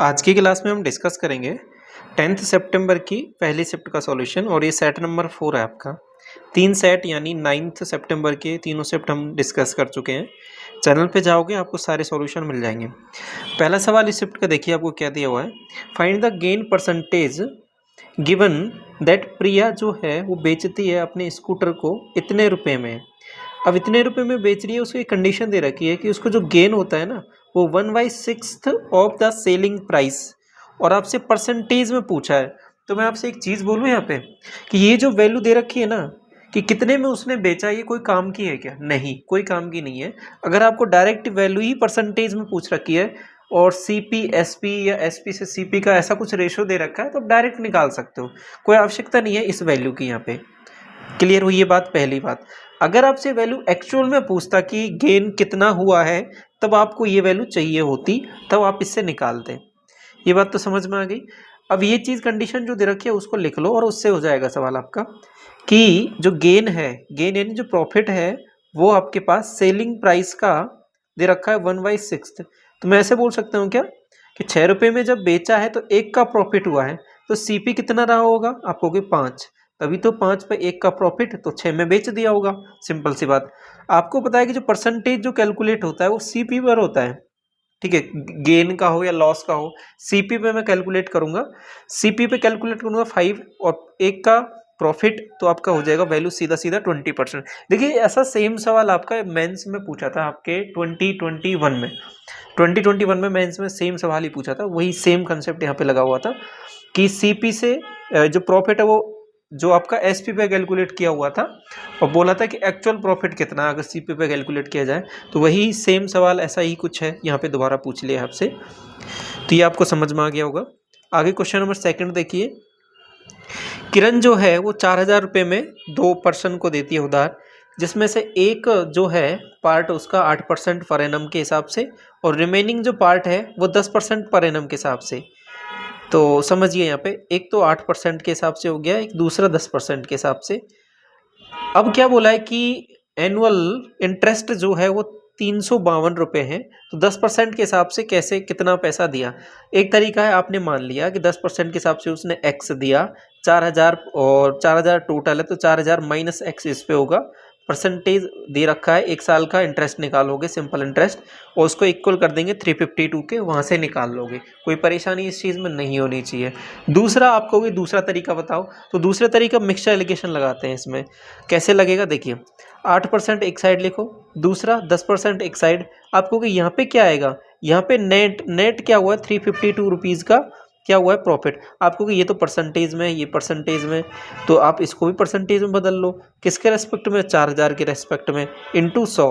आज की क्लास में हम डिस्कस करेंगे 10th सितंबर की पहली शिफ्ट का सॉल्यूशन और ये सेट नंबर 4 है आपका। 3 सेट यानी 9th सितंबर के तीनों शिफ्ट हम डिस्कस कर चुके हैं। चैनल पे जाओगे आपको सारे सॉल्यूशन मिल जाएंगे। पहला सवाल इस शिफ्ट का देखिए, आपको क्या दिया हुआ है। Find the gain percentage given that Priya जो है वो बेचती है अपने स्कूटर को इतने रुपए में। अब इतने रुपए में बेच रही है, उसको एक कंडीशन दे रखी है कि उसको जो गेन होता है ना वो 1/6 ऑफ द सेलिंग प्राइस, और आपसे परसेंटेज में पूछा है। तो मैं आपसे एक चीज़ बोलूँ यहाँ पे कि ये जो वैल्यू दे रखी है ना कि कितने में उसने बेचा, ये कोई काम की है क्या? नहीं, कोई काम की नहीं है। अगर आपको डायरेक्ट वैल्यू ही परसेंटेज में पूछ रखी है और सीपी एसपी या एसपी से सीपी का ऐसा कुछ रेशो दे रखा है तो आप डायरेक्ट निकाल सकते हो, कोई आवश्यकता नहीं है इस वैल्यू की। यहाँ पे क्लियर हुई ये बात? पहली बात, अगर आपसे वैल्यू एक्चुअल में पूछता कि गेन कितना हुआ है तब आपको ये वैल्यू चाहिए होती, तब आप इससे निकालते। ये बात तो समझ में आ गई। अब ये चीज़ कंडीशन जो दे रखी है उसको लिख लो और उससे हो जाएगा सवाल आपका कि जो गेन है, गेन यानी जो प्रॉफिट है वो आपके पास सेलिंग प्राइस का दे रखा है 1/6। तो मैं ऐसे बोल सकता हूँ क्या कि 6 रुपये में जब बेचा है तो 1 का प्रॉफिट हुआ है, तो सीपी कितना रहा होगा? आप कहोगे 5, तभी तो 5 पे 1 का प्रॉफिट, तो 6 में बेच दिया होगा। सिंपल सी बात। आपको पता है कि जो परसेंटेज जो कैलकुलेट होता है वो सीपी पर होता है, ठीक है, गेन का हो या लॉस का हो। सीपी पे मैं कैलकुलेट करूंगा, सीपी पे कैलकुलेट करूंगा 5 और 1 का प्रॉफिट, तो आपका हो जाएगा वैल्यू सीधा सीधा 20%। देखिए ऐसा सेम सवाल आपका मेंस में पूछा था आपके 2021 में। 2021 में मेंस में सेम सवाल ही पूछा था, वही सेम कंसेप्ट यहाँ पे लगा हुआ था कि सीपी से जो प्रॉफिट है वो जो आपका एसपी पे कैलकुलेट किया हुआ था और बोला था कि एक्चुअल प्रॉफिट कितना अगर सीपी पे कैलकुलेट किया जाए। तो वही सेम सवाल ऐसा ही कुछ है, यहाँ पे दोबारा पूछ लिया आपसे, तो ये आपको समझ में आ गया होगा। आगे क्वेश्चन नंबर 2 देखिए। किरण जो है वो 4,000 रुपये में 2 पर्सन को देती है उधार, जिसमें से एक जो है पार्ट उसका 8% पर एनम के हिसाब से और रिमेनिंग जो पार्ट है वो 10% पर एनम के हिसाब से। तो समझिए यहाँ पे एक तो 8% के हिसाब से हो गया, एक दूसरा 10% के हिसाब से। अब क्या बोला है कि एनुअल इंटरेस्ट जो है वो 352 रुपये है, तो 10% के हिसाब से कैसे कितना पैसा दिया। एक तरीका है, आपने मान लिया कि 10% के हिसाब से उसने एक्स दिया 4,000 और 4,000 टोटल है तो 4,000 माइनस एक्स इस पे होगा। परसेंटेज दे रखा है, 1 साल का इंटरेस्ट निकालोगे सिंपल इंटरेस्ट और उसको इक्वल कर देंगे 352 के, वहाँ से निकाल लोगे। कोई परेशानी इस चीज़ में नहीं होनी चाहिए। दूसरा आप कहोगे दूसरा तरीका बताओ, तो दूसरा तरीका मिक्सचर एलिगेशन लगाते हैं इसमें। कैसे लगेगा देखिए, 8% एक साइड लिखो, दूसरा 10% एक साइड। आप कहोगे यहाँ पे क्या आएगा, यहाँ पे नेट क्या हुआ है 352 रुपीज़ का क्या हुआ है प्रॉफिट। आप कहोगे ये तो परसेंटेज में, ये परसेंटेज में, तो आप इसको भी परसेंटेज में बदल लो। किसके रेस्पेक्ट में? 4,000 के रेस्पेक्ट में, इंटू 100,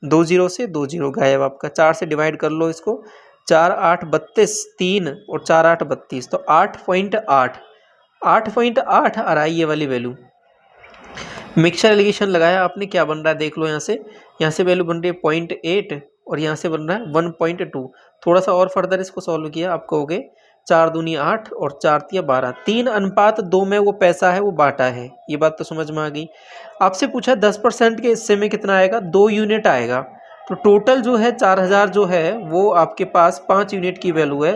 2 जीरो से 2 जीरो गायब आपका, 4 से डिवाइड कर लो इसको, 4 8 32, 3 और 4 8 32, तो 8.8 8.8 आ रहा है ये वाली वैल्यू। मिक्सचर एलिगेशन लगाया आपने, क्या बन रहा है देख लो। यहाँ से वैल्यू बन रही है 0.8 और यहाँ से बन रहा है 1.2। थोड़ा सा और फर्दर इसको सॉल्व किया, आप कहोगे 4 दूनी 8 और 4 तिया 12, 3:2 में वो पैसा है वो बांटा है। ये बात तो समझ में आ गई। आपसे पूछा 10% के हिस्से में कितना आएगा, 2 यूनिट आएगा। तो टोटल जो है 4,000 जो है वो आपके पास 5 यूनिट की वैल्यू है,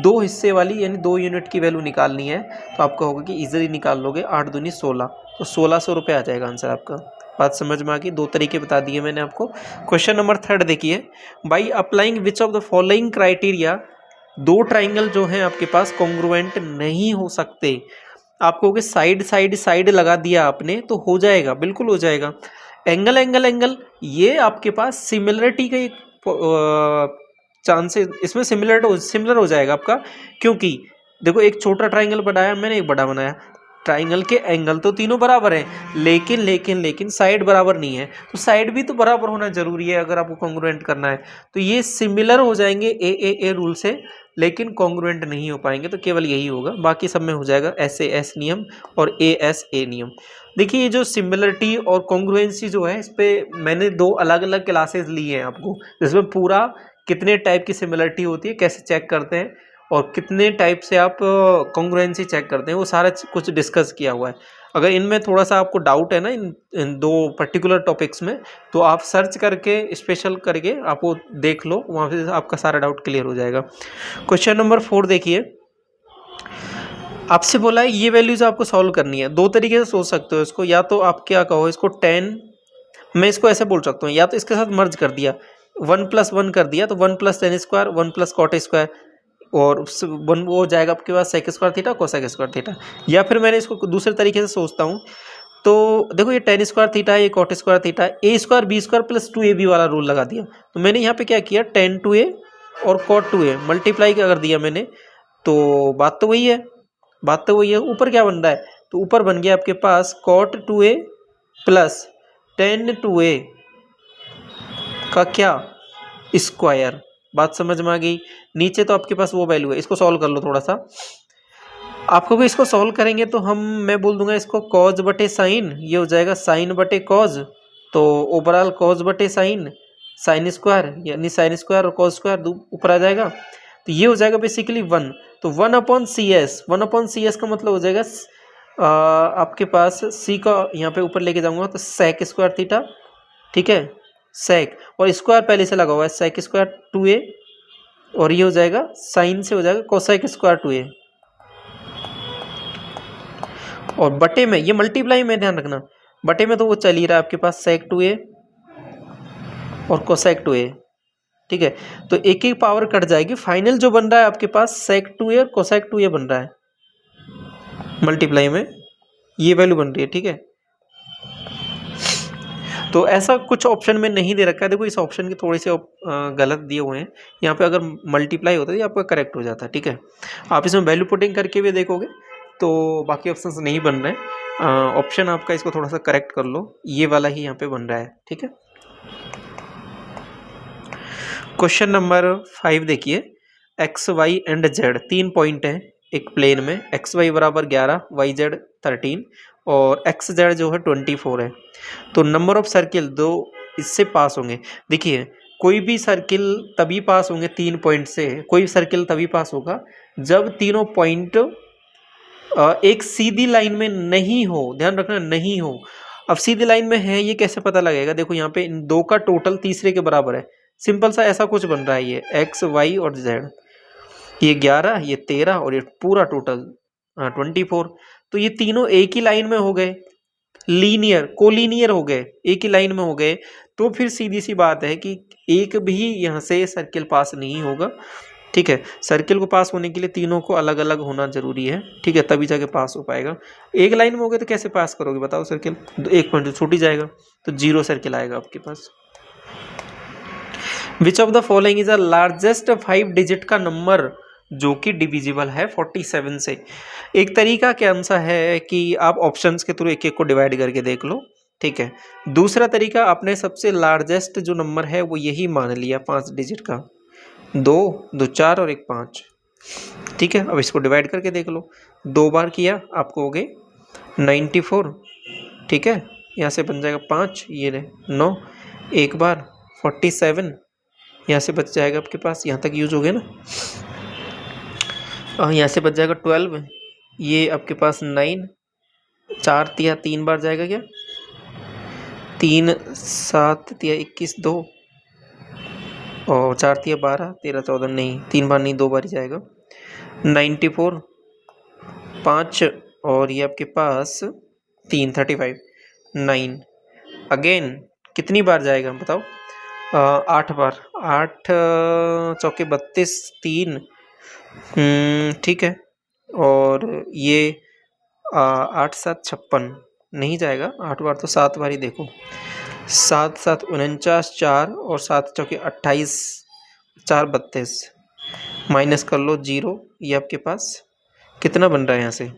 2 हिस्से वाली यानी 2 यूनिट की वैल्यू निकालनी है। तो आप कहोगे कि इजीली निकाल लोगे, 8 दूनी 16, तो 1600 रुपये आ जाएगा आंसर आपका। बात समझ में आ गई? 2 तरीके बता दिए मैंने आपको। क्वेश्चन नंबर 3 देखिए। By applying which of the following criteria 2 triangle जो हैं आपके पास कॉन्ग्रुएंट नहीं हो सकते। आप कहोगे साइड साइड साइड लगा दिया आपने तो हो जाएगा, बिल्कुल हो जाएगा। एंगल एंगल एंगल, ये आपके पास सिमिलरिटी का एक चांसेस, इसमें सिमिलर हो जाएगा आपका, क्योंकि देखो एक छोटा ट्राइंगल बनाया मैंने, एक बड़ा बनाया, ट्राइंगल के एंगल तो तीनों बराबर हैं, लेकिन साइड बराबर नहीं है, तो साइड भी तो बराबर होना जरूरी है अगर आपको कॉन्ग्रुएंट करना है। तो ये सिमिलर हो जाएंगे ए रूल से, लेकिन कॉन्ग्रुएंट नहीं हो पाएंगे, तो केवल यही होगा। बाकी सब में हो जाएगा SAS नियम और ASA नियम। देखिए ये जो सिमिलरिटी और कॉन्ग्रुएंसी जो है, इस पे मैंने 2 अलग अलग क्लासेस ली हैं आपको, जिसमें पूरा कितने टाइप की सिमिलरिटी होती है, कैसे चेक करते हैं और कितने टाइप से आप कॉन्ग्रुएंसी चेक करते हैं, वो सारा कुछ डिस्कस किया हुआ है। अगर इनमें थोड़ा सा आपको डाउट है ना इन दो पर्टिकुलर टॉपिक्स में, तो आप सर्च करके स्पेशल करके आप वो देख लो, वहाँ से आपका सारा डाउट क्लियर हो जाएगा। क्वेश्चन नंबर 4 देखिए, आपसे बोला है ये वैल्यूज आपको सॉल्व करनी है। दो तरीके से सोच सकते हो इसको, या तो आप क्या कहो इसको 10, मैं इसको ऐसे बोल सकता हूँ, या तो इसके साथ मर्ज कर दिया, 1 + 1 कर दिया तो 1 + tan स्क्वायर 1 + cot स्क्वायर, और वन वो हो जाएगा आपके पास sec square theta cosec square theta. या फिर मैंने इसको दूसरे तरीके से सोचता हूँ, तो देखो ये tan स्क्वायर थीटा है, ये cot square theta, a square b square plus 2ab वाला रूल लगा दिया। तो मैंने यहाँ पे क्या किया, tan 2a और cot 2a मल्टीप्लाई कर दिया मैंने, तो बात तो वही है, बात तो वही है। ऊपर क्या बन रहा है, तो ऊपर बन गया आपके पास cot 2a plus tan 2a का क्या स्क्वायर। बात समझ में आ गई। नीचे तो आपके पास वो वैल्यू है, इसको सॉल्व कर लो थोड़ा सा। आपको भी इसको सॉल्व करेंगे तो मैं बोल दूंगा इसको कॉज बटे साइन, ये हो जाएगा साइन बटे कॉज, तो ओवरऑल कॉज बटे साइन, साइन स्क्वायर यानी साइन स्क्वायर और कॉज स्क्वायर ऊपर आ जाएगा, तो ये हो जाएगा बेसिकली 1। तो 1/CS, 1/CS का मतलब हो जाएगा आपके पास c का यहाँ पे ऊपर लेके जाऊंगा तो sec स्क्वायर थीटा, ठीक है, sec, और स्क्वायर पहले से लगा हुआ है sec स्क्वायर 2a, और ये हो जाएगा साइन से हो जाएगा कोसेक स्क्वायर 2a, और बटे में ये मल्टीप्लाई में ध्यान रखना, बटे में तो वो चल ही रहा है आपके पास sec 2a और कोसेक 2a, ठीक है। तो एक एक पावर कट जाएगी, फाइनल जो बन रहा है आपके पास sec 2a और कोसेक 2a बन रहा है, मल्टीप्लाई में ये वैल्यू बन रही है, ठीक है। तो ऐसा कुछ ऑप्शन में नहीं दे रखा है, देखो इस ऑप्शन के थोड़े से गलत दिए हुए हैं, यहाँ पे अगर मल्टीप्लाई होता है तो आपका करेक्ट हो जाता है, ठीक है। आप इसमें वैल्यू पुटिंग करके भी देखोगे तो बाकी ऑप्शंस नहीं बन रहे हैं, ऑप्शन आपका इसको थोड़ा सा करेक्ट कर लो, ये वाला ही यहाँ पे बन रहा है, ठीक है। क्वेश्चन नंबर 5 देखिए, X Y and Z 3 point है एक प्लेन में, एक्स वाई बराबर 11, वाई जेड 13 और एक्स जेड जो है 24 है। तो नंबर ऑफ सर्किल दो इससे पास होंगे। देखिए कोई भी सर्किल तभी पास होंगे 3 पॉइंट से, कोई सर्किल तभी पास होगा जब तीनों पॉइंट एक सीधी लाइन में नहीं हो, ध्यान रखना नहीं हो। अब सीधी लाइन में है ये कैसे पता लगेगा, देखो यहाँ पे इन दो का टोटल तीसरे के बराबर है, सिंपल सा ऐसा कुछ बन रहा है, ये एक्स वाई और जेड, ये 11 ये 13 और ये पूरा टोटल 24, तो ये तीनों एक ही लाइन में हो गए, लीनियर कोलिनियर हो गए, एक ही लाइन में हो गए, तो फिर सीधी सी बात है कि एक भी यहाँ से सर्किल पास नहीं होगा, ठीक है। सर्किल को पास होने के लिए तीनों को अलग अलग होना जरूरी है, ठीक है, तभी जाके पास हो पाएगा। एक लाइन में हो गए तो कैसे पास करोगे बताओ सर्किल, एक पॉइंट छूट ही जाएगा, तो 0 सर्किल आएगा आपके पास। Which of the following is the largest 5 digit का नंबर जो कि डिविजिबल है 47 से। एक तरीका क्या आंसर है कि आप ऑप्शंस के थ्रू एक एक को डिवाइड करके देख लो, ठीक है। दूसरा तरीका, आपने सबसे लार्जेस्ट जो नंबर है वो यही मान लिया 5 डिजिट का, 2 2 4 और 1 5, ठीक है। अब इसको डिवाइड करके देख लो, 2 बार किया आपको हो गए 94, ठीक है, यहाँ से बन जाएगा 5, ये 9, एक बार 47, यहाँ से बच जाएगा आपके पास, यहाँ तक यूज हो गया ना, यहाँ से बच जाएगा 12, ये आपके पास 9, 4 तिया 3 बार जाएगा क्या, 3 7 तिया 21 2, और 4 तिया 12 13 14, नहीं 3 बार नहीं 2 बार ही जाएगा, 94 5, और ये आपके पास 3 35 9, अगेन कितनी बार जाएगा बताओ, 8 बार, 8 चौके 32 3, ठीक है, और ये 8 7 56 नहीं जाएगा, 8 बार तो 7 बार ही देखो, 7 7 49 4 और 7 चौके 28 4 32, माइनस कर लो 0, ये आपके पास कितना बन रहा है यहाँ से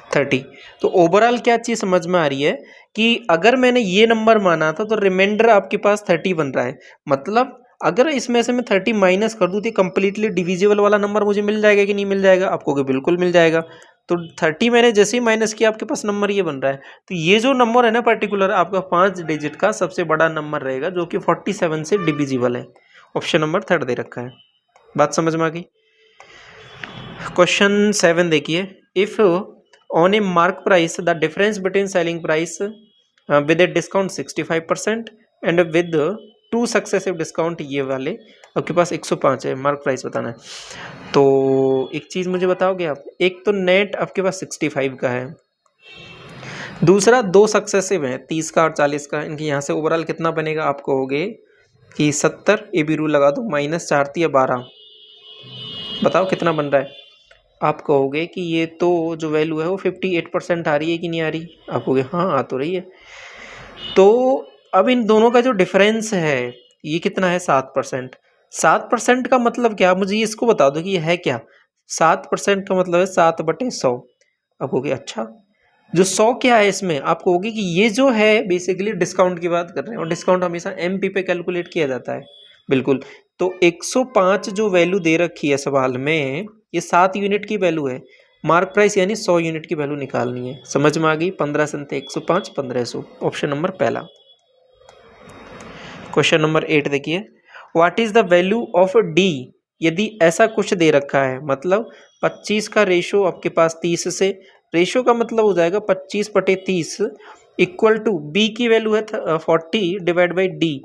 30। तो ओवरऑल क्या चीज़ समझ में आ रही है कि अगर मैंने ये नंबर माना था तो रिमाइंडर आपके पास 30 बन रहा है, मतलब अगर इसमें से मैं 30 माइनस कर दूँ तो कंप्लीटली डिविजिबल वाला नंबर मुझे मिल जाएगा कि नहीं मिल जाएगा, आपको कि बिल्कुल मिल जाएगा। तो 30 मैंने जैसे ही माइनस किया आपके पास नंबर ये बन रहा है, तो ये जो नंबर है ना पर्टिकुलर आपका 5 डिजिट का सबसे बड़ा नंबर रहेगा जो कि 47 से डिविजिबल है। ऑप्शन नंबर 3 दे रखा है, बात समझ में आ गई। क्वेश्चन 7 देखिए, if on A mark price the difference between selling price with a discount 65% and with 2 successive discount, ये वाले आपके पास 105 है, मार्क प्राइस बताना है। तो एक चीज़ मुझे बताओगे आप, एक तो नेट आपके पास 65 का है, दूसरा 2 सक्सेसिव है 30 का और 40 का, इनके यहाँ से ओवरऑल कितना बनेगा आप कहोगे कि 70, ए बी रूल लगा दो, माइनस 4 या 12, बताओ कितना बन रहा है। आप कहोगे कि ये तो जो वैल्यू है वो 58% आ रही है कि नहीं आ रही, आप कहोगे हाँ आ तो रही है। तो अब इन दोनों का जो डिफरेंस है ये कितना है 7%। 7% का मतलब क्या, मुझे इसको बता दो कि ये है क्या। 7% का मतलब है 7/100। आप कहोगे अच्छा, जो 100 क्या है इसमें, आप कहोगे कि ये जो है बेसिकली डिस्काउंट की बात कर रहे हैं और डिस्काउंट हमेशा MP पे कैलकुलेट किया जाता है। बिल्कुल, तो 105 जो वैल्यू दे रखी है सवाल में, ये 7 यूनिट की वैल्यू है। मार्क प्राइस यानी 100 यूनिट की वैल्यू निकालनी है। समझ में आ गई, 15 संते 105, 1500, ऑप्शन नंबर पहला। क्वेश्चन नंबर 8 देखिए, what is the value of D यदि ऐसा कुछ दे रखा है, मतलब 25 का रेशो आपके पास 30 से, रेशो का मतलब हो जाएगा 25/30 इक्वल टू बी की वैल्यू है 40 डिवाइड बाई डी।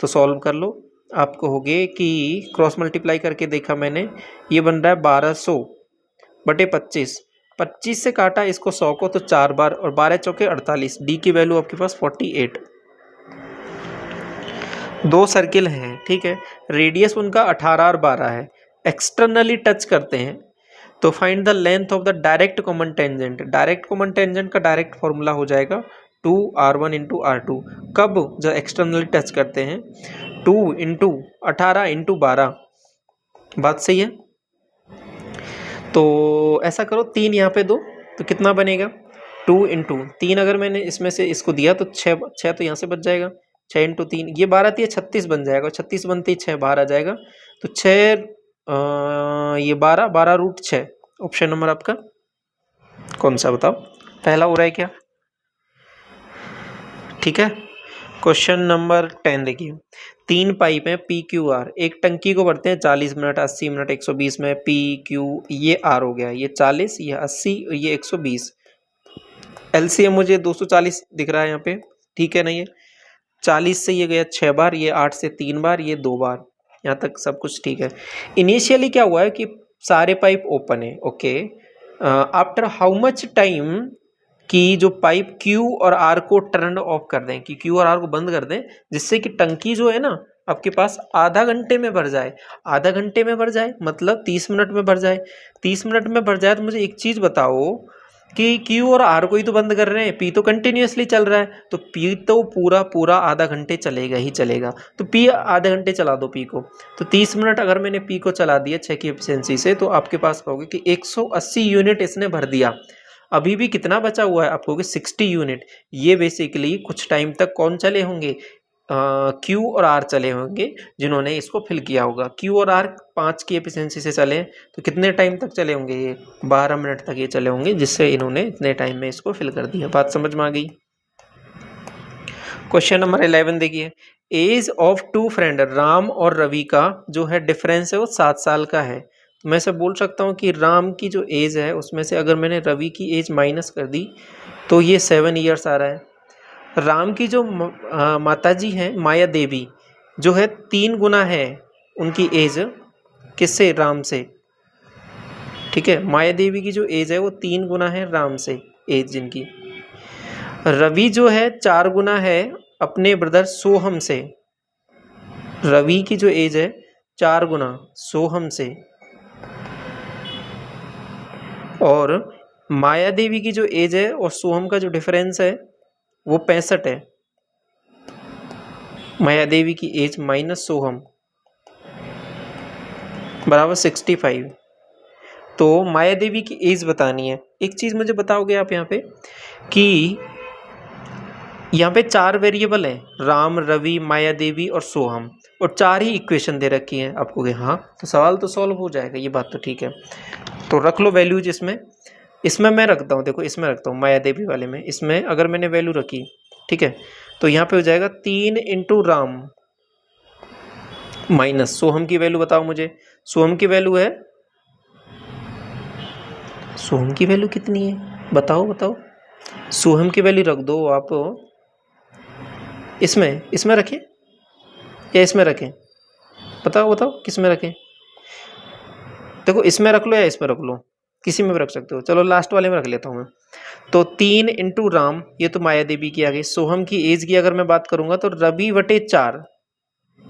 तो सॉल्व कर लो, आप कहोगे कि क्रॉस मल्टीप्लाई करके देखा मैंने, ये बन रहा है 1200/25, 25 से काटा इसको 100 को तो 4 बार और 12 चौके 48, डी की वैल्यू आपके पास 48। 2 सर्किल हैं, ठीक है, रेडियस उनका 18 और 12 है, एक्सटर्नली टच करते हैं, तो find the length of the direct common tangent. Direct common tangent का डायरेक्ट फॉर्मूला हो जाएगा 2r1 × r2। कब, जब एक्सटर्नली टच करते हैं, 2 × 18 × 12, बात सही है। तो ऐसा करो, 3 यहाँ पे दो तो कितना बनेगा, 2 × 3, अगर मैंने इसमें से इसको दिया तो 6 तो यहाँ से बच जाएगा, 6 × 3 ये 12 थी, 36 बन जाएगा, 36 बनती 6 बाहर आ जाएगा, तो 6 ये 12√6। ऑप्शन नंबर आपका कौन सा बताओ, पहला हो रहा है क्या। ठीक है, क्वेश्चन नंबर 10 देखिए, 3 पाइप हैं PQR, एक टंकी को भरते हैं 40 मिनट, 80 मिनट, 120 में PQ, ये R हो गया, ये 40, ये 80, ये 120। LCM मुझे 240 दिख रहा है यहाँ पे, ठीक है, नहीं है, 40 से ये गया 6 बार, ये 8 से 3 बार, ये 2 बार, यहाँ तक सब कुछ ठीक है। इनिशियली क्या हुआ है कि सारे पाइप ओपन है, okay, after how much time कि जो पाइप Q और R को टर्न ऑफ कर दें, कि Q और R को बंद कर दें, जिससे कि टंकी जो है ना आपके पास आधा घंटे में भर जाए। आधा घंटे में भर जाए मतलब 30 मिनट में भर जाए। 30 मिनट में भर जाए तो मुझे एक चीज़ बताओ कि Q और R को ही तो बंद कर रहे हैं, P तो कंटिन्यूसली चल रहा है, तो P तो पूरा आधा घंटे चलेगा ही चलेगा, तो P आधे घंटे चला दो P को। तो 30 मिनट अगर मैंने P को चला दिया 6 की एफिशिएंसी से, तो आपके पास कहोगे कि 180 यूनिट इसने भर दिया। अभी भी कितना बचा हुआ है, आप कहोगे 60 यूनिट। ये बेसिकली कुछ टाइम तक कौन चले होंगे, Q और R चले होंगे, जिन्होंने इसको फिल किया होगा। Q और R 5 की एफिशिएंसी से चले तो कितने टाइम तक चले होंगे, ये 12 मिनट तक ये चले होंगे, जिससे इन्होंने इतने टाइम में इसको फिल कर दिया। बात समझ में आ गई। क्वेश्चन नंबर 11 देखिए, एज ऑफ 2 फ्रेंड, राम और रवि का जो है डिफरेंस है वो 7 साल का है। तो मैं से बोल सकता हूँ कि राम की जो एज है उसमें से अगर मैंने रवि की एज माइनस कर दी तो ये 7 ईयर्स आ रहा है। राम की जो माता जी हैं माया देवी, जो है 3 गुना है उनकी एज किससे, राम से, ठीक है। माया देवी की जो एज है वो 3 गुना है राम से, एज जिनकी। रवि जो है 4 गुना है अपने ब्रदर सोहम से। रवि की जो एज है 4 गुना सोहम से, और माया देवी की जो एज है और सोहम का जो डिफरेंस है वो 65 है। माया देवी की एज माइनस सोहम बराबर 65। तो माया देवी की एज बतानी है। एक चीज़ मुझे बताओगे आप यहाँ पे कि यहाँ पे 4 वेरिएबल हैं, राम, रवि, माया देवी और सोहम, और 4 ही इक्वेशन दे रखी हैं। आपको हाँ, तो सवाल तो सॉल्व हो जाएगा, ये बात तो ठीक है। तो रख लो वैल्यूज इसमें मैं रखता हूँ, देखो इसमें रखता हूँ माया देवी वाले में। इसमें अगर मैंने वैल्यू रखी, ठीक है, तो यहाँ पे हो जाएगा 3 × राम माइनस सोहम की वैल्यू बताओ मुझे। सोहम की वैल्यू सोहम की वैल्यू कितनी है, बताओ बताओ। सोहम की वैल्यू रख दो आप इसमें रखें या इसमें रखें, बताओ बताओ किस में रखें। देखो इसमें रख लो या इसमें रख लो, किसी में भी रख सकते हो। चलो लास्ट वाले में रख लेता हूँ मैं। तो 3 इंटू राम, ये तो माया देवी की आ गई। सोहम की एज की अगर मैं बात करूंगा तो रवि बटे 4,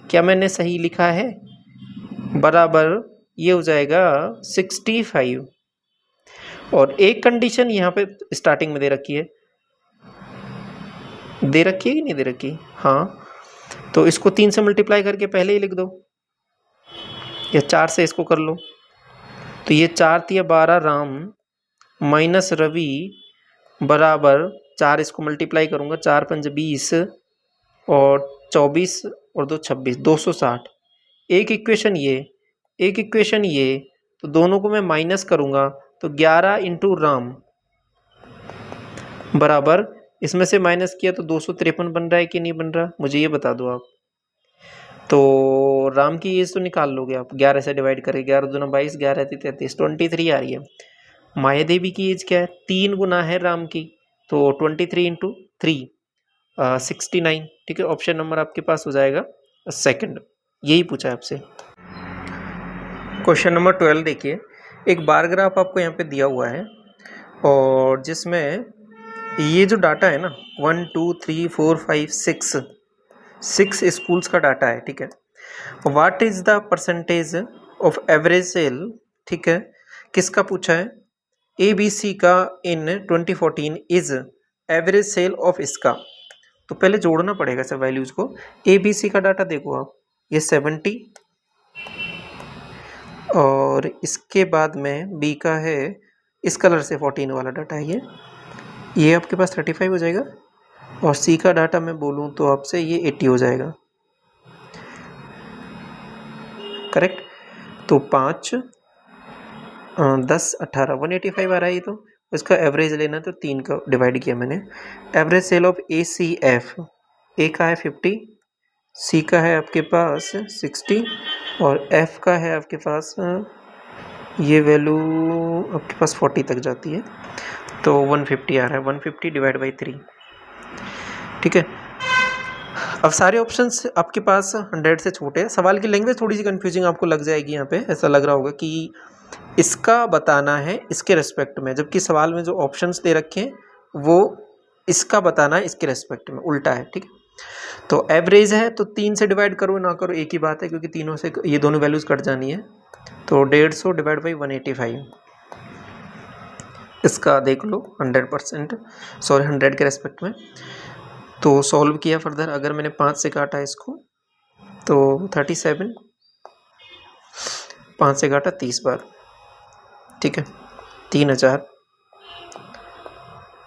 क्या मैंने सही लिखा है, बराबर ये हो जाएगा 65। और एक कंडीशन यहाँ पे स्टार्टिंग में दे रखी है, दे रखी है कि नहीं दे रखी, हाँ। तो इसको 3 से मल्टीप्लाई करके पहले ही लिख दो, या 4 से इसको कर लो। तो ये 4 तिया 12 राम माइनस रवि बराबर 4, इसको मल्टीप्लाई करूंगा, 4 पंज 20 और 24 और 2 26, 260। एक इक्वेशन ये, एक इक्वेशन ये, तो दोनों को मैं माइनस करूंगा तो 11 इंटू राम बराबर, इसमें से माइनस किया तो 253 बन रहा है कि नहीं बन रहा, मुझे ये बता दो आप। तो राम की एज तो निकाल लोगे आप, 11 से डिवाइड करें, 11 दूना 22, 11 33, 23 आ रही है। माया देवी की एज क्या है, 3 गुना है राम की, तो 23 इंटू 3 69। ठीक है, ऑप्शन नंबर आपके पास हो जाएगा सेकंड, यही पूछा है आपसे। क्वेश्चन नंबर 12 देखिए, एक बार ग्राफ आपको यहाँ पे दिया हुआ है और जिसमें ये जो डाटा है ना 1 2 3 4 5 6 स्कूल्स का डाटा है। ठीक है, what is the percentage of average sale, ठीक है, किसका पूछा है, ABC का in 2014 is average sale of इसका। तो पहले जोड़ना पड़ेगा सब वैल्यूज को। ABC का डाटा देखो आप, ये 70 और इसके बाद में B का है इस कलर से 14 वाला डाटा है, ये आपके पास 35 हो जाएगा। और C का डाटा मैं बोलूँ तो आपसे ये 80 हो जाएगा, करेक्ट। तो 5 10 18 185 आ रहा है ये। तो इसका एवरेज लेना, तो 3 का डिवाइड किया मैंने। Average sale of ACF, A का है 50, C का है आपके पास 60 और F का है आपके पास ये वैल्यू आपके पास 40 तक जाती है, तो 150 आ रहा है, 150 डिवाइड बाई 3। ठीक है, अब सारे ऑप्शंस आपके पास 100 से छोटे हैं। सवाल की लैंग्वेज थोड़ी सी कंफ्यूजिंग आपको लग जाएगी, यहाँ पे ऐसा लग रहा होगा कि इसका बताना है इसके रेस्पेक्ट में, जबकि सवाल में जो ऑप्शंस दे रखे हैं वो इसका बताना है इसके रेस्पेक्ट में, उल्टा है। ठीक है, तो एवरेज है तो 3 से डिवाइड करो ना करो एक ही बात है, क्योंकि तीनों से ये दोनों वैल्यूज कट जानी है। तो 150 डिवाइड बाई 185, इसका देख लो 100%, सॉरी 100 के रेस्पेक्ट में। तो सॉल्व किया फर्दर, अगर मैंने 5 से काटा इसको तो 37, 5 से काटा 30 बार। ठीक है, 3000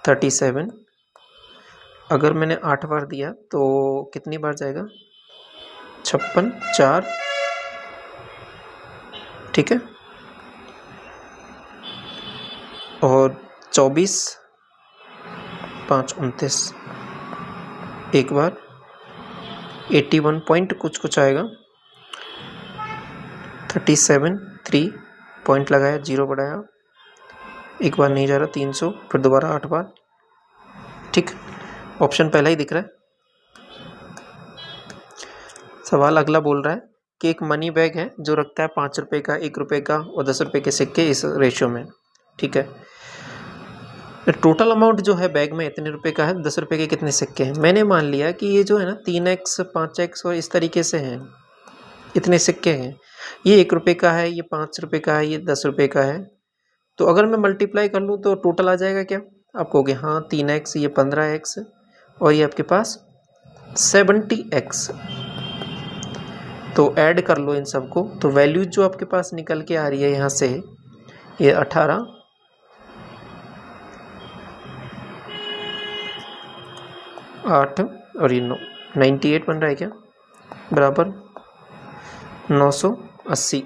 37, अगर मैंने 8 बार दिया तो कितनी बार जाएगा, 56 4। ठीक है, और 24 5 29, एक बार 81 पॉइंट कुछ आएगा, 37 3 पॉइंट लगाया, 0 बढ़ाया, एक बार नहीं जा रहा, 300, फिर दोबारा 8 बार। ठीक, ऑप्शन पहला ही दिख रहा है। सवाल अगला बोल रहा है कि एक मनी बैग है जो रखता है 5 रुपये का, 1 रुपये का और 10 रुपये के सिक्के इस रेशियो में। ठीक है, टोटल अमाउंट जो है बैग में इतने रुपए का है, 10 रुपये के कितने सिक्के हैं। मैंने मान लिया कि ये जो है ना 3x 5x और इस तरीके से हैं, इतने सिक्के हैं। ये 1 रुपये का है, ये 5 रुपये का है, ये 10 रुपये का है। तो अगर मैं मल्टीप्लाई कर लूँ तो टोटल आ जाएगा क्या, आप कहोगे हाँ 3x, ये 15x और ये आपके पास 70x। तो ऐड कर लो इन सबको, तो वैल्यूज जो आपके पास निकल के आ रही है यहाँ से, ये 18 8 और ये 9, 98 बन रहा है क्या, बराबर 980।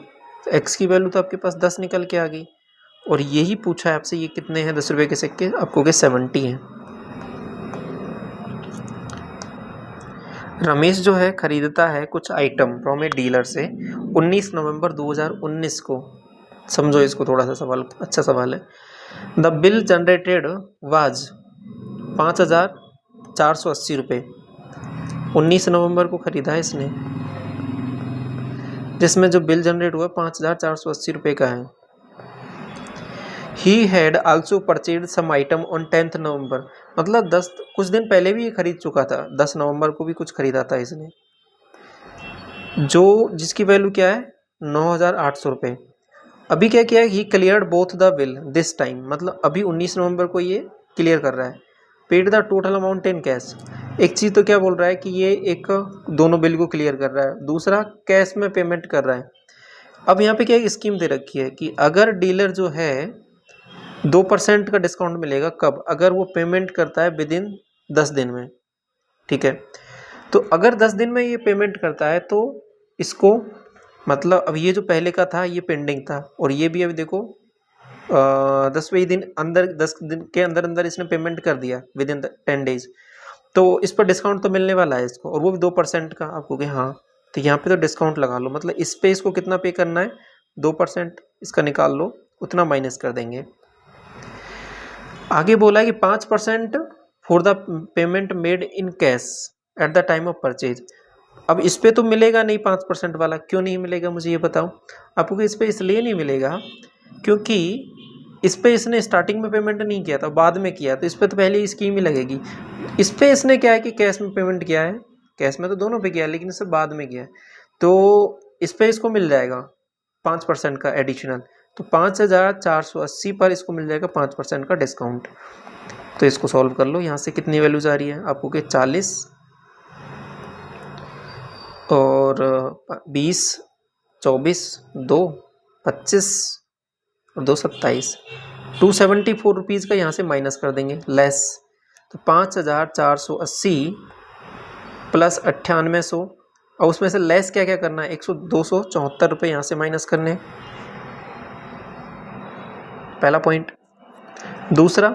एक्स की वैल्यू तो आपके पास 10 निकल के आ गई। और यही पूछा है आपसे, ये कितने हैं 10 रुपये के सिक्के, आपको के 70 हैं। रमेश जो है खरीदता है कुछ आइटम फ्रॉम ए डीलर से 19 नवंबर 2019 को, समझो इसको थोड़ा सा, सवाल अच्छा सवाल है। द बिल जनरेटेड वाज 5,480 रुपये। 19 नवंबर को खरीदा है इसने, जिसमें जो बिल जनरेट हुआ 5,480 रुपये का है। He had also purchased some item on 10th November, मतलब कुछ दिन पहले भी ये खरीद चुका था। 10 नवंबर को भी कुछ खरीदा था इसने, जिसकी वैल्यू क्या है 9,800 रुपये। अभी क्या किया है, ही cleared both the bill this time, मतलब अभी 19 नवंबर को ये क्लियर कर रहा है। Paid the total amount in cash. एक चीज़ तो क्या बोल रहा है कि ये एक दोनों बिल को क्लियर कर रहा है, दूसरा कैश में पेमेंट कर रहा है। अब यहाँ पे क्या एक स्कीम दे रखी है कि अगर डीलर जो है 2% का डिस्काउंट मिलेगा, कब, अगर वो पेमेंट करता है विद इन 10 दिन में। ठीक है, तो अगर 10 दिन में ये पेमेंट करता है तो इसको, मतलब अब ये जो पहले का था ये पेंडिंग था, और ये भी अभी देखो 10वें दिन अंदर, 10 दिन के अंदर अंदर इसने पेमेंट कर दिया विद इन 10 डेज, तो इस पर डिस्काउंट तो मिलने वाला है इसको, और वो भी 2% का। आपको कि हाँ, तो यहाँ पे तो डिस्काउंट लगा लो, मतलब इस पे इसको कितना पे करना है, 2% इसका निकाल लो, उतना माइनस कर देंगे। आगे बोला है कि 5% for the payment made in cash at the time of purchase. अब इस पे तो मिलेगा नहीं 5% वाला, क्यों नहीं मिलेगा मुझे ये बताओ। आपको इस पे इसलिए नहीं मिलेगा क्योंकि इस पे इसने स्टार्टिंग में पेमेंट नहीं किया था, बाद में किया, तो इस पे तो पहले स्कीम ही लगेगी। इस पे इसने क्या है कि कैश में पेमेंट किया है, कैश में तो दोनों पे किया है, लेकिन इससे बाद में किया है, तो इस पे इसको मिल जाएगा 5% का एडिशनल, तो 5,480 पर इसको मिल जाएगा 5% का डिस्काउंट। तो इसको सॉल्व कर लो, यहाँ से कितनी वैल्यूज आ रही है आपको कि 40 और 20, 24, 2, 25 और 2, 27, 274 रुपीज़ का यहाँ से माइनस कर देंगे लेस, तो 5,480 प्लस 9800, और उसमें से लेस क्या क्या करना है, 274 रुपये यहाँ से माइनस करने, पहला पॉइंट। दूसरा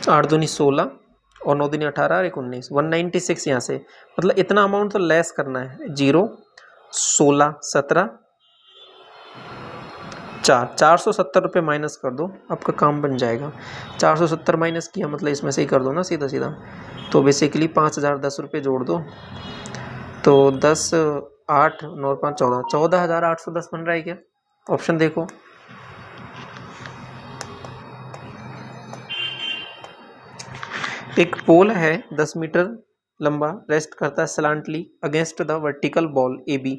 8 दूनी 16 और 9 दूनी 18 और 19, 196 यहाँ से, मतलब इतना अमाउंट तो लेस करना है। 0, 16, 17, 470 रुपये माइनस कर दो, आपका काम बन जाएगा। 470 माइनस किया मतलब इसमें से ही कर दो ना सीधा सीधा, तो बेसिकली 5,010 रुपये जोड़ दो, तो 10, 8, 9, 5, 14, 14,810 बन रहा है क्या? ऑप्शन देखो। एक पोल है 10 मीटर लंबा, रेस्ट करता है slantly against the vertical wall AB,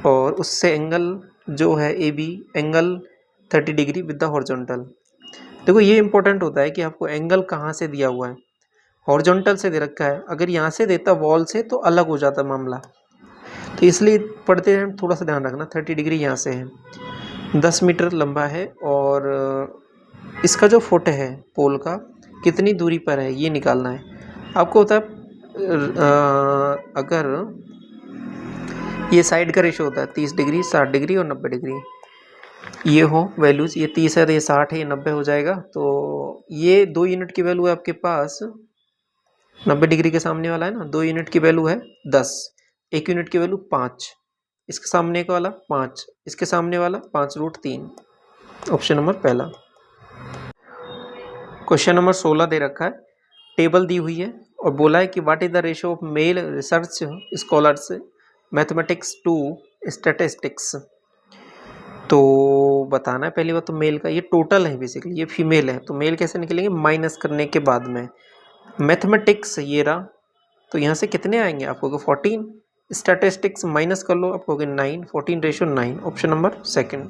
और उससे एंगल जो है AB angle 30 degree with the horizontal. देखो ये इंपॉर्टेंट होता है कि आपको एंगल कहाँ से दिया हुआ है, हॉरिजॉन्टल से दे रखा है, अगर यहाँ से देता वॉल से तो अलग हो जाता मामला, तो इसलिए पढ़ते हैं थोड़ा सा ध्यान रखना। 30 डिग्री यहाँ से है, 10 मीटर लंबा है, और इसका जो फुट है पोल का कितनी दूरी पर है ये निकालना है आपको। होता है अगर ये साइड का रेशो होता है 30 डिग्री, 60 डिग्री और 90 डिग्री, ये हो वैल्यूज़, ये 30 है तो ये 60 है, ये 90 हो जाएगा, तो ये 2 यूनिट की वैल्यू है आपके पास, 90 डिग्री के सामने वाला है ना, 2 यूनिट की वैल्यू है 10, 1 यूनिट की वैल्यू 5, इसके सामने का वाला 5, इसके सामने वाला 5√3, ऑप्शन नंबर पहला। क्वेश्चन नंबर 16 दे रखा है, टेबल दी हुई है और बोला है कि what is the ratio of male research scholars mathematics to statistics. तो बताना है पहली बात तो मेल का, ये टोटल है बेसिकली, ये फीमेल है, तो मेल कैसे निकलेंगे, माइनस करने के बाद में। मैथमेटिक्स ये रहा, तो यहाँ से कितने आएंगे आपको 14, स्टैटिस्टिक्स माइनस कर लो आपको 9, 14/9, ऑप्शन नंबर सेकंड।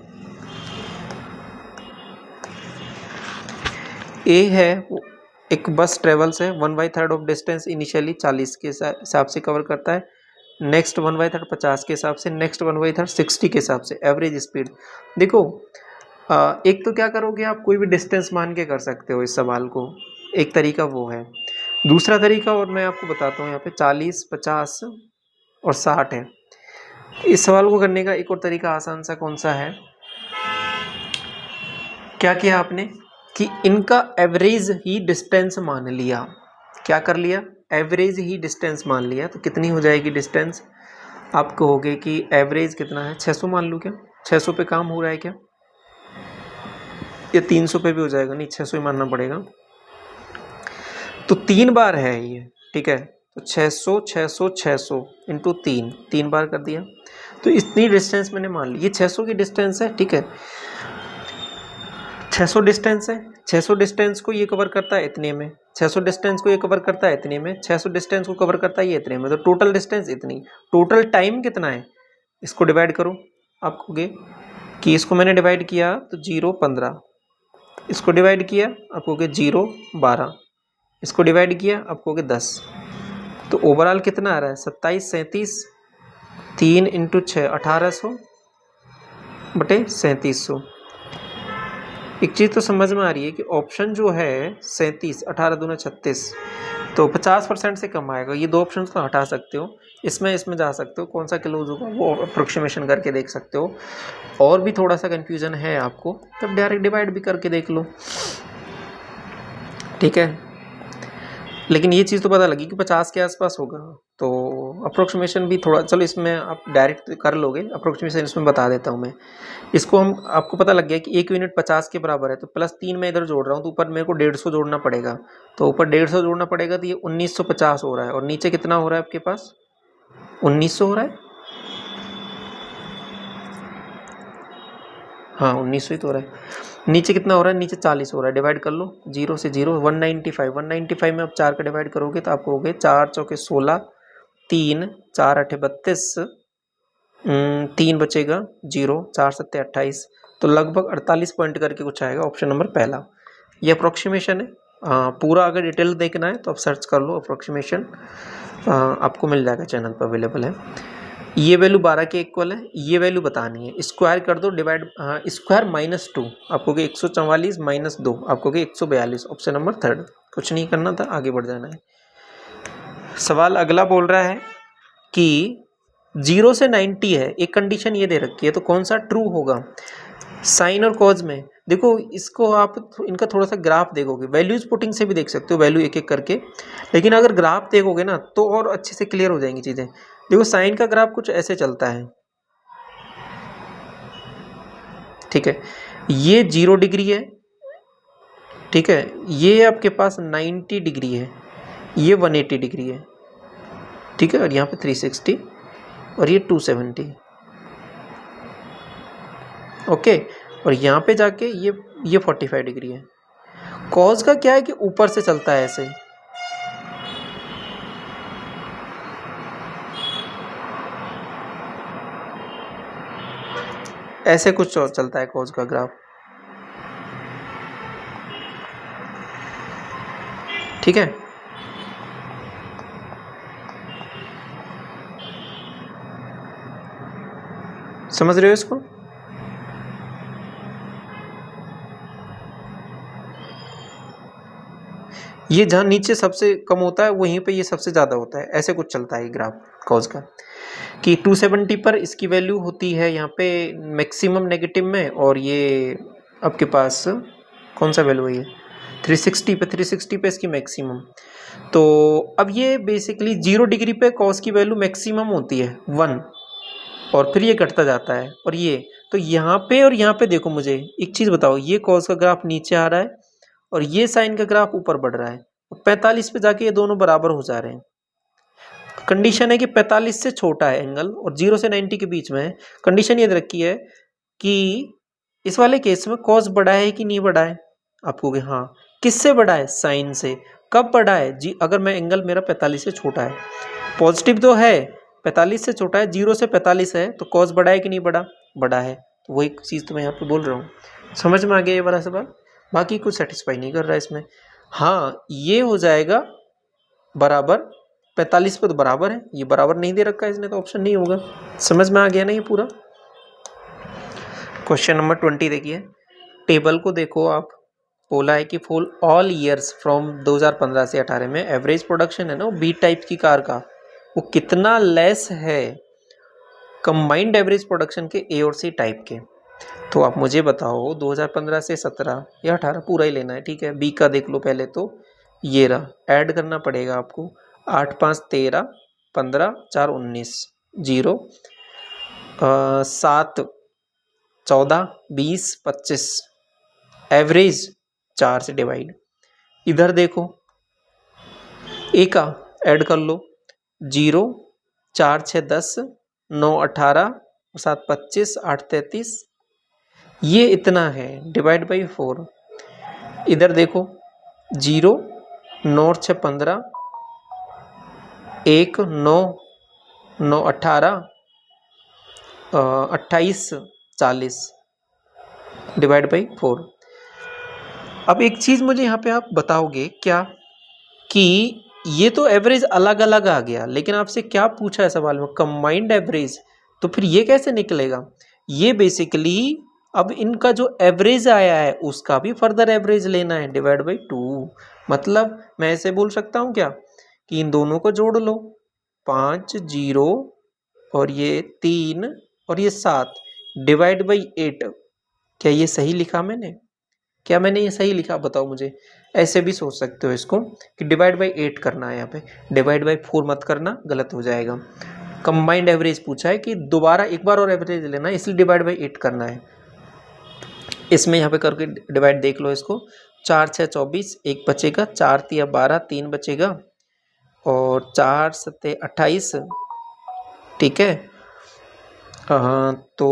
ए है एक बस ट्रेवल्स है 1/3 ऑफ डिस्टेंस इनिशियली 40 के हिसाब से कवर करता है, नेक्स्ट 1/3 50 के हिसाब से, नेक्स्ट 1/3 60 के हिसाब से, एवरेज स्पीड। देखो एक तो क्या करोगे आप, कोई भी डिस्टेंस मान के कर सकते हो इस सवाल को, एक तरीका वो है। दूसरा तरीका और मैं आपको बताता हूँ, यहाँ पे 40, 50 और 60 है। इस सवाल को करने का एक और तरीका आसान सा कौन सा है, क्या किया आपने कि इनका एवरेज ही डिस्टेंस मान लिया। क्या कर लिया, एवरेज ही डिस्टेंस मान लिया, तो कितनी हो जाएगी डिस्टेंस, आप कहोगे कि एवरेज कितना है, 600 मान लूँ क्या, 600 पे काम हो रहा है क्या, ये 300 पे भी हो जाएगा, नहीं 600 ही मानना पड़ेगा। तो 3 बार है ये, ठीक है। तो 600 600 600 इंटू 3 बार कर दिया। तो इतनी डिस्टेंस मैंने मान ली, ये 600 की डिस्टेंस है, ठीक है। 600 डिस्टेंस है, 600 डिस्टेंस को ये कवर करता है इतने में, 600 डिस्टेंस को ये कवर करता है इतने में, 600 डिस्टेंस को कवर करता है ये इतने में। तो टोटल डिस्टेंस इतनी। टोटल टाइम कितना है, इसको डिवाइड करो। आप कहोगे कि इसको मैंने डिवाइड किया तो 0 15, इसको डिवाइड किया आप कहोगे 0 12, इसको डिवाइड किया आप कहोगे 10। तो ओवरऑल कितना आ रहा है, 27 37, 3 इंटू 6 1800 बटे 3700। एक चीज़ तो समझ में आ रही है कि ऑप्शन जो है 37 18 दूना 36, तो 50% से कम आएगा। ये दो ऑप्शन तो हटा सकते हो, इसमें जा सकते हो, कौन सा क्लोज होगा वो अप्रोक्सीमेशन करके देख सकते हो। और भी थोड़ा सा कन्फ्यूजन है आपको तब डायरेक्ट डिवाइड भी करके देख लो, ठीक है। लेकिन ये चीज़ तो पता लगी कि 50 के आसपास होगा। तो अप्रोक्सीमेशन भी थोड़ा, चलो इसमें आप डायरेक्ट कर लोगे, अप्रोक्सीमेशन इसमें बता देता हूँ मैं। इसको हम, आपको पता लग गया कि 1 यूनिट 50 के बराबर है, तो +3 मैं इधर जोड़ रहा हूँ, तो ऊपर मेरे को 150 जोड़ना पड़ेगा। तो ऊपर 150 जोड़ना पड़ेगा, तो ये 1950 हो रहा है। और नीचे कितना हो रहा है आपके पास, 1900 हो रहा है। हाँ 1900 ही तो हो रहा है। नीचे कितना हो रहा है, नीचे 40 हो रहा है। डिवाइड कर लो, 0 से 0 195 में आप 4 का डिवाइड करोगे तो आपको हो गए 4 चौके 16, 3 4 8 32, 3 बचेगा 0, 4 7 28। तो लगभग 48 पॉइंट करके कुछ आएगा, ऑप्शन नंबर पहला। ये अप्रोक्सीमेशन है। पूरा अगर डिटेल देखना है तो आप सर्च कर लो अप्रोक्सीमेशन, आपको मिल जाएगा, चैनल पर अवेलेबल है। ये वैल्यू 12 के इक्वल है, ये वैल्यू बतानी है। स्क्वायर कर दो, डिवाइड, स्क्वायर -2 आपको 144 -2 आपको 142, ऑप्शन नंबर थर्ड। कुछ नहीं करना था, आगे बढ़ जाना है। सवाल अगला बोल रहा है कि 0 से 90 है, एक कंडीशन ये दे रखी है, तो कौन सा ट्रू होगा। साइन और कॉज में देखो, इसको आप इनका थोड़ा सा ग्राफ देखोगे, वैल्यूज पुटिंग से भी देख सकते हो, वैल्यू एक एक करके। लेकिन अगर ग्राफ देखोगे ना तो और अच्छे से क्लियर हो जाएंगी चीज़ें। देखो साइन का ग्राफ कुछ ऐसे चलता है, ठीक है। ये 0 डिग्री है, ठीक है। ये आपके पास 90 डिग्री है, ये 180 डिग्री है, ठीक है। और यहाँ पे 360 और ये 270, ओके। और यहाँ पे जाके ये 45 डिग्री है। कॉज का क्या है कि ऊपर से चलता है ऐसे, ऐसे कुछ और चलता है कॉज का ग्राफ, ठीक है। समझ रहे हो इसको। ये जहाँ नीचे सबसे कम होता है वहीं पे ये सबसे ज़्यादा होता है, ऐसे कुछ चलता है ये ग्राफ कॉज का। कि 270 पर इसकी वैल्यू होती है यहाँ पे मैक्सिमम नेगेटिव में, और ये आपके पास कौन सा वैल्यू है, ये 360 पे इसकी मैक्सिमम। तो अब ये बेसिकली 0 डिग्री पे कॉस की वैल्यू मैक्सिमम होती है 1, और फिर ये घटता जाता है। और ये तो यहाँ पे और यहाँ पे देखो, मुझे एक चीज़ बताओ, ये कॉस का ग्राफ नीचे आ रहा है और ये साइन का ग्राफ ऊपर बढ़ रहा है। 45 पे जाके ये दोनों बराबर हो जा रहे हैं। कंडीशन है कि 45 से छोटा है एंगल और 0 से 90 के बीच में है। कंडीशन ये रखी है कि इस वाले केस में कॉस बड़ा है कि नहीं बड़ा है। आप कहोगे हाँ, किससे बड़ा है, साइन से। कब बड़ा है जी, अगर मैं एंगल मेरा 45 से छोटा है, पॉजिटिव तो है, 45 से छोटा है, 0 से 45 है, तो कॉस बड़ा है कि नहीं बड़ा, बड़ा है। तो वही चीज़ तो मैं यहाँ पे बोल रहा हूँ। समझ में आ गया ये वाला सवाल। बाकी कुछ सेटिस्फाई नहीं कर रहा है इसमें। हाँ ये हो जाएगा बराबर, 45 पे तो बराबर है, ये बराबर नहीं दे रखा है इसने, तो ऑप्शन नहीं होगा। समझ में आ गया ना ये पूरा। क्वेश्चन नंबर 20 देखिए, टेबल को देखो आप। बोला है कि फॉर ऑल ईयर्स फ्रॉम 2015 से 18 में एवरेज प्रोडक्शन है ना, वो बी टाइप की कार का, वो कितना लेस है कंबाइंड एवरेज प्रोडक्शन के ए और सी टाइप के। तो आप मुझे बताओ 2015 से 17 या 18 पूरा ही लेना है, ठीक है। बी का देख लो पहले, तो ये रहा, ऐड करना पड़ेगा आपको। 8 5 13, 15 4 19, 0 7 14 20 25, एवरेज 4 से डिवाइड। इधर देखो ए का ऐड कर लो, 0 4 6 10 9 18 7 25 8 33, ये इतना है डिवाइड बाई 4। इधर देखो 0 9 6 15 1 9 9 18 28 40 डिवाइड बाई 4। अब एक चीज़ मुझे यहाँ पे आप बताओगे क्या कि ये तो एवरेज अलग अलग आ गया, लेकिन आपसे क्या पूछा है सवाल में, कंबाइंड एवरेज, तो फिर ये कैसे निकलेगा? ये बेसिकली अब इनका जो एवरेज आया है उसका भी फर्दर एवरेज लेना है डिवाइड बाई 2। मतलब मैं ऐसे बोल सकता हूँ क्या कि इन दोनों को जोड़ लो, 5 0 और ये 3 और ये 7 डिवाइड बाई 8। क्या ये सही लिखा मैंने? क्या मैंने ये सही लिखा बताओ मुझे? ऐसे भी सोच सकते हो इसको कि डिवाइड बाई 8 करना है, यहाँ पे डिवाइड बाई 4 मत करना, गलत हो जाएगा। कंबाइंड एवरेज पूछा है कि दोबारा एक बार और एवरेज लेना है, इसलिए डिवाइड बाई 8 करना है। इसमें यहाँ पे करके डिवाइड देख लो इसको, 4 6 24, 1 बचेगा, 4 3 12, 3 बचेगा और 4 7 28, ठीक है। तो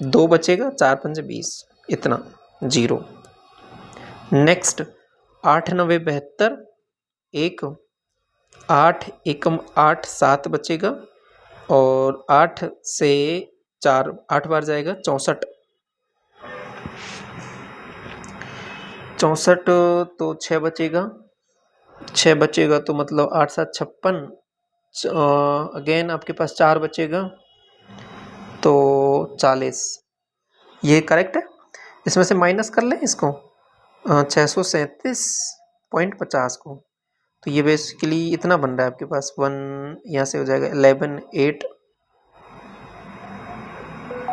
2 बचेगा, 4 5 20, इतना 0। नेक्स्ट 8 9 72, 1 8 1 8 7 बचेगा और 8 से 4 8 बार जाएगा, 64 64, तो 6 बचेगा, 6 बचेगा तो मतलब 8 7 56, अगेन आपके पास 4 बचेगा तो 40। ये करेक्ट है। इसमें से माइनस कर लें इसको 637.50 को, तो ये बेसिकली इतना बन रहा है आपके पास 1, यहाँ से हो जाएगा 11 8,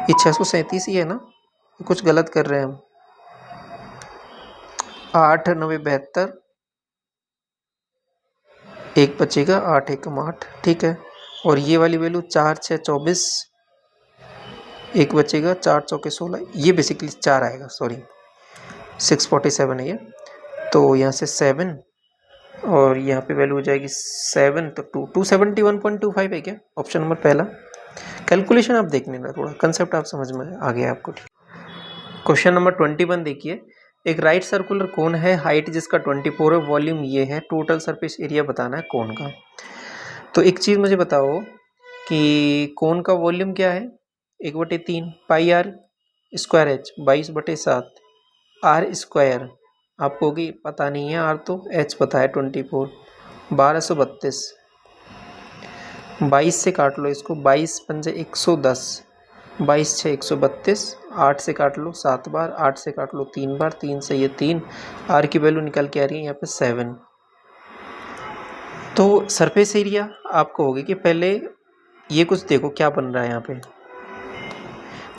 ये 637 ही है ना, कुछ गलत कर रहे हैं हम। 8 9 72, 1 बचेगा, 8 1 8, ठीक है। और ये वाली वैल्यू 4 6 24, 1 बचेगा, 4 चौके 16, ये बेसिकली 4 आएगा, सॉरी 647 है ये, तो यहाँ से 7 और यहाँ पे वैल्यू हो जाएगी 7, तो 271.25 है क्या? ऑप्शन नंबर पहला। कैलकुलेशन आप देख लेना, थोड़ा कंसेप्ट आप समझ में आ गया आपको। क्वेश्चन नंबर 21 देखिए, एक राइट सर्कुलर कोन है, हाइट जिसका 24 है, वॉल्यूम ये है, टोटल सरफेस एरिया बताना है कोन का। तो एक चीज़ मुझे बताओ कि कोन का वॉल्यूम क्या है, 1/3 pi R square H, 22/7 R square, आपको भी पता नहीं है आर, तो एच पता है 24, 1232, 22 से काट लो इसको, 22 पंजे 110, 22 6 132, 8 से काट लो 7 बार, 8 से काट लो 3 बार, 3 से ये 3, आर की वैल्यू निकल के आ रही है यहाँ पे 7। तो सरफेस एरिया आप कहोगे कि पहले ये कुछ देखो क्या बन रहा है यहाँ पे।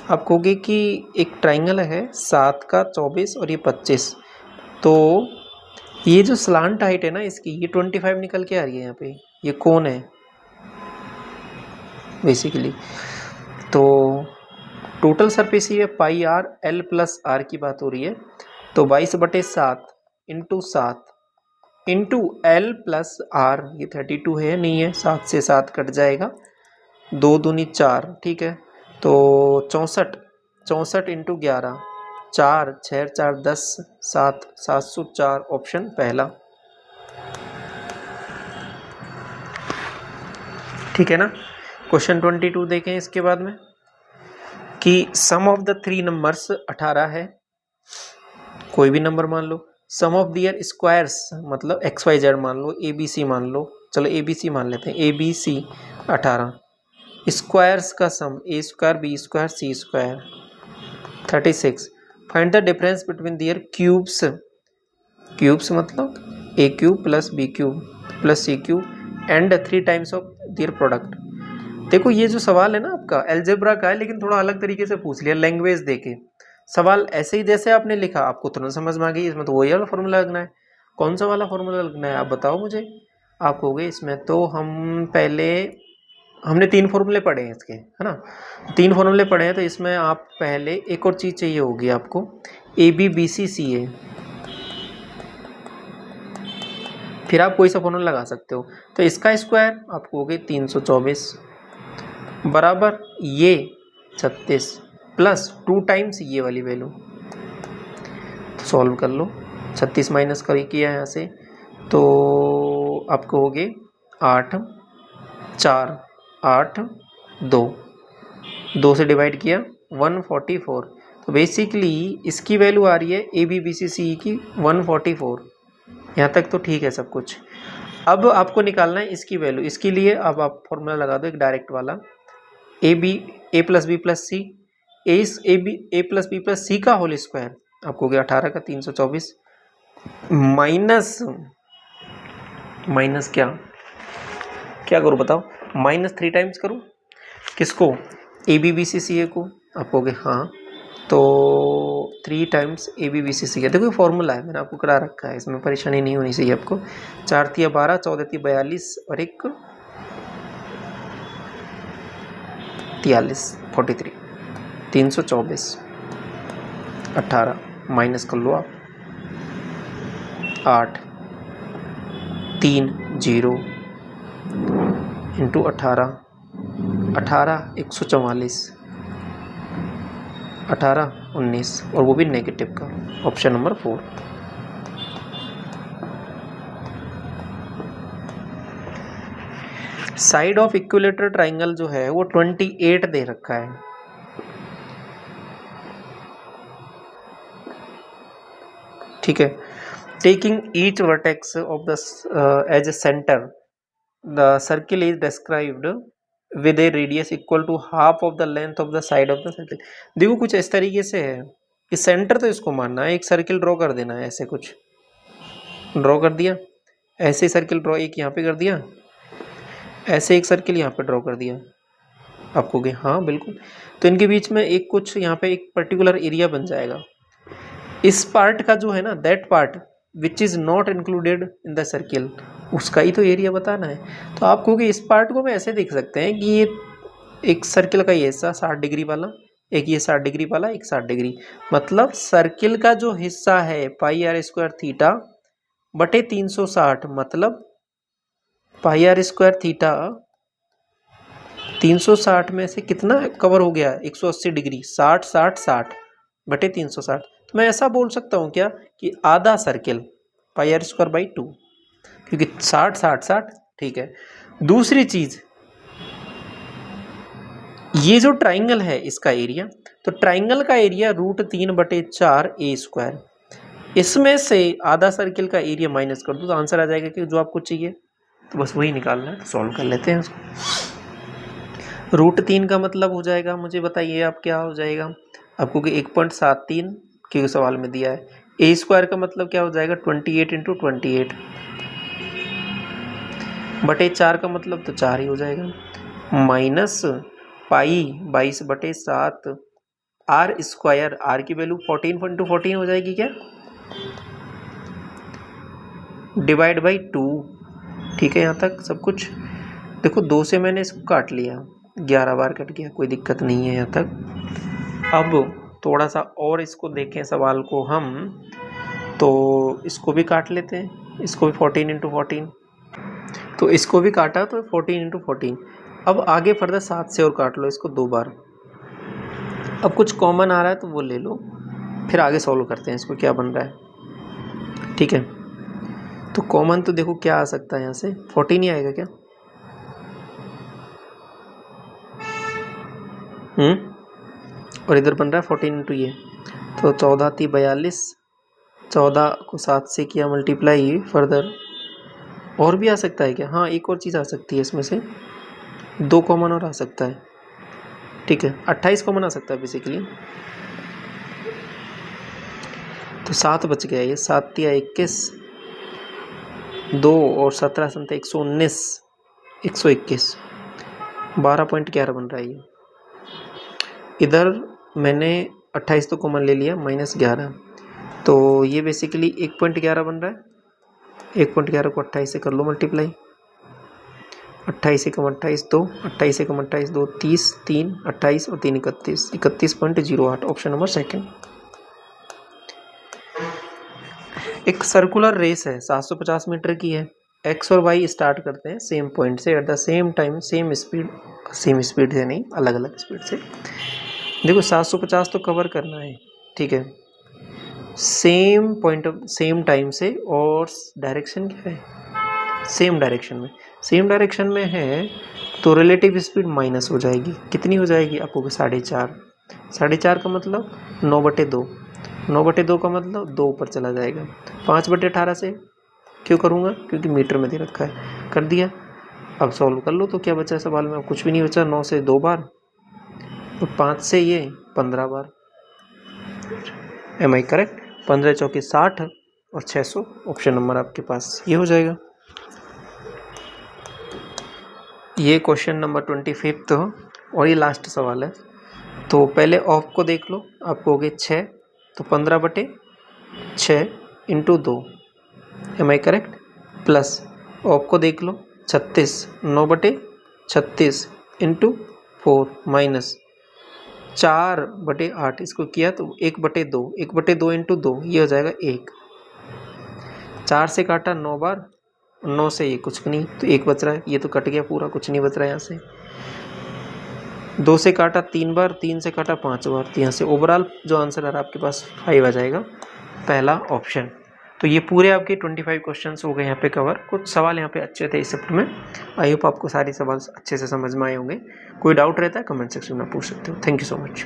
आप कहोगे कि एक ट्राइंगल है 7 का 24 और ये 25, तो ये जो स्लांट हाइट है ना इसकी, ये 25 निकल के आ रही है यहाँ पे, ये कोन है बेसिकली। तो total surface area pi R L plus R की बात हो रही है, तो 22/7 into 7 into L plus R, ये 32 है नहीं है, 7 से 7 कट जाएगा, 2 दूनी 4, ठीक है। तो 64 64 इंटू 11, 4 6 4 10 7 704, ऑप्शन पहला, ठीक है ना। क्वेश्चन 22 देखें इसके बाद में कि सम ऑफ द 3 नंबर्स 18 है, कोई भी नंबर मान लो, सम ऑफ दियर स्क्वायर्स मतलब XYZ मान लो, ABC मान लो, चलो ABC मान लेते हैं, ABC 18, स्क्वायर्स का sum A square B square C square 36, find the difference between their cubes, cubes मतलब A cube plus B cube plus C cube and 3 times of their product. देखो ये जो सवाल है ना आपका अलजेब्रा का है, लेकिन थोड़ा अलग तरीके से पूछ लिया, लैंग्वेज देके सवाल ऐसे ही जैसे आपने लिखा आपको तुरंत समझ में आ गई, इसमें तो वही वाला फॉर्मूला लगना है। कौन सा वाला फॉर्मूला लगना है आप बताओ मुझे। आप कहोगे इसमें तो हमने 3 फॉर्मूले पढ़े हैं इसके, है ना, 3 फॉर्मूले पढ़े हैं, तो इसमें आप पहले एक और चीज़ चाहिए होगी आपको, ABBCCA, फिर आप कोई सा फॉर्मूला लगा सकते हो। तो इसका स्क्वायर आपको हो गए 324 बराबर ये 36 प्लस 2 टाइम्स ये वाली वैल्यू। तो सॉल्व कर लो, 36 माइनस कर किया यहाँ से तो आपको हो गए 8 4 8 2 से डिवाइड किया 144। तो बेसिकली इसकी वैल्यू आ रही है ABBCCE की 144। यहाँ तक तो ठीक है सब कुछ। अब आपको निकालना है इसकी वैल्यू। इसके लिए अब आप फॉर्मूला लगा दो एक डायरेक्ट वाला, A plus B plus C, A plus B plus C का होल स्क्वायर आपको हो गया 18 का 324 माइनस क्या करूँ बताओ, -3 टाइम्स करूँ किसको, ABBCCA को, आपको हो गया हाँ तो 3 टाइम्स ABBCCA। देखो ये फॉर्मूला है, मैंने आपको करा रखा है, इसमें परेशानी नहीं होनी चाहिए आपको। 4 तिया 12 14 तिया 42 और 1 43 43 324 18 माइनस कर लो आप 8 3 0 इंटू 18 144 18 19 और वो भी नेगेटिव का, option number 4। Side of equilateral triangle जो है वो 28 दे रखा है। ठीक है, taking each vertex of the as a centre the circle is described with a radius equal to half of the length of the side of the circle. देखो कुछ इस तरीके से है कि सेंटर तो इसको मानना है, एक सर्किल ड्रॉ कर देना है, ऐसे कुछ ड्रॉ कर दिया, ऐसे सर्किल ड्रॉ एक यहाँ पे कर दिया, ऐसे एक सर्किल यहाँ पे ड्रॉ कर दिया, आपको गए हाँ बिल्कुल। तो इनके बीच में एक कुछ यहाँ पे एक पर्टिकुलर एरिया बन जाएगा। इस पार्ट का जो है ना, that part which is not included in the circle, उसका ही तो एरिया बताना है। तो आप कहोगे इस पार्ट को हम ऐसे देख सकते हैं कि ये एक सर्किल का ये हिस्सा 60 डिग्री वाला, एक ये 60 डिग्री वाला, एक 60 डिग्री, मतलब सर्किल का जो हिस्सा है पाई आर स्क्वायर थीटा बटे 360, मतलब पाई आर स्क्वायर थीटा 360 में से कितना कवर हो गया, 180 डिग्री, 60 60 60 बटे 360। तो मैं ऐसा बोल सकता हूँ क्या कि आधा circle pi R square by 2, क्योंकि 60 60 60। ठीक है, दूसरी चीज ये जो ट्राइंगल है इसका एरिया, तो ट्राइंगल का एरिया √3/4 ए स्क्वायर, इसमें से आधा सर्किल का एरिया माइनस कर दो तो आंसर आ जाएगा कि जो आपको चाहिए। तो बस वही निकालना है, तो सॉल्व कर लेते हैं उसको। √3 का मतलब हो जाएगा, मुझे बताइए आप क्या हो जाएगा, आपको कि 1.73 के सवाल में दिया है। ए स्क्वायर का मतलब क्या हो जाएगा, 28 × 28 बटे 4 का मतलब तो 4 ही हो जाएगा, minus pi 22/7 R square, R की वैल्यू 14.14 हो जाएगी क्या, डिवाइड बाई 2। ठीक है, यहाँ तक सब कुछ। देखो 2 से मैंने इसको काट लिया, 11 बार कट गया, कोई दिक्कत नहीं है यहाँ तक। अब थोड़ा सा और इसको देखें सवाल को हम, तो इसको भी काट लेते हैं, इसको भी 14 × 14, तो इसको भी काटा तो 14 × 14। अब आगे फर्दर 7 से और काट लो इसको 2 बार। अब कुछ कॉमन आ रहा है तो वो ले लो, फिर आगे सॉल्व करते हैं इसको क्या बन रहा है। ठीक है, तो कॉमन तो देखो क्या आ सकता है, यहाँ से 14 ही आएगा क्या, और इधर बन रहा है 14 × ये, तो 14 × 3 = 42, 14 को 7 से किया मल्टीप्लाई, फर्दर और भी आ सकता है क्या, हाँ एक और चीज़ आ सकती है इसमें से, 2 कॉमन और आ सकता है। ठीक है, 28 कॉमन आ सकता है बेसिकली, तो 7 बच गया, ये 7 × 21 2 और 17 × 119 121, 12.11 बन रहा है ये। इधर मैंने 28 तो कॉमन ले लिया, -11, तो ये बेसिकली 1.11 बन रहा है। 1.11 को 28 से कर लो मल्टीप्लाई, 28 × 28 2, 28 × 28 2 30, 3 28 और 3 31, 31.08, ऑप्शन नंबर सेकंड। एक सर्कुलर रेस है 750 मीटर की है, एक्स और वाई स्टार्ट करते हैं सेम पॉइंट से at the same time same speed से नहीं, अलग अलग स्पीड से। देखो 750 तो कवर करना है, ठीक है, सेम पॉइंट सेम टाइम से, और डायरेक्शन क्या है, सेम डायरेक्शन में, सेम डायरेक्शन में है तो रिलेटिव स्पीड माइनस हो जाएगी। कितनी हो जाएगी आपको, 4.5, 4.5 का मतलब 9/2, 9/2 का मतलब 2 ऊपर चला जाएगा। 5/18 से क्यों करूँगा, क्योंकि मीटर में दे रखा है, कर दिया। अब सॉल्व कर लो तो क्या बचा सवाल में, कुछ भी नहीं बचा। 9 से 2 बार तो 5 से ये 15 बार। M I correct? 15 चौके 60 और 600 ऑप्शन नंबर आपके पास ये हो जाएगा। ये क्वेश्चन नंबर 25 और ये लास्ट सवाल है। तो पहले ऑफ को देख लो, आपको हो गए 6, तो 15/6 into 2, am I correct? Plus of को देख लो 36, 9/36 इंटू 4 माइनस 4/8, इसको किया तो 1/2, 1/2 इंटू 2 ये हो जाएगा 1। 4 से काटा 9 बार, 9 से ये कुछ नहीं तो 1 बच रहा है, ये तो कट गया पूरा, कुछ नहीं बच रहा है यहाँ से। 2 से काटा 3 बार, 3 से काटा 5 बार, तो यहाँ से ओवरऑल जो आंसर आ रहा है आपके पास 5 आ जाएगा, पहला ऑप्शन। तो ये पूरे आपके 25 क्वेश्चंस हो गए यहाँ पे कवर। कुछ सवाल यहाँ पे अच्छे थे इस शिफ्ट में। आई होप आपको सारे सवाल अच्छे से समझ में आए होंगे। कोई डाउट रहता है कमेंट सेक्शन में पूछ सकते हो। Thank you so much.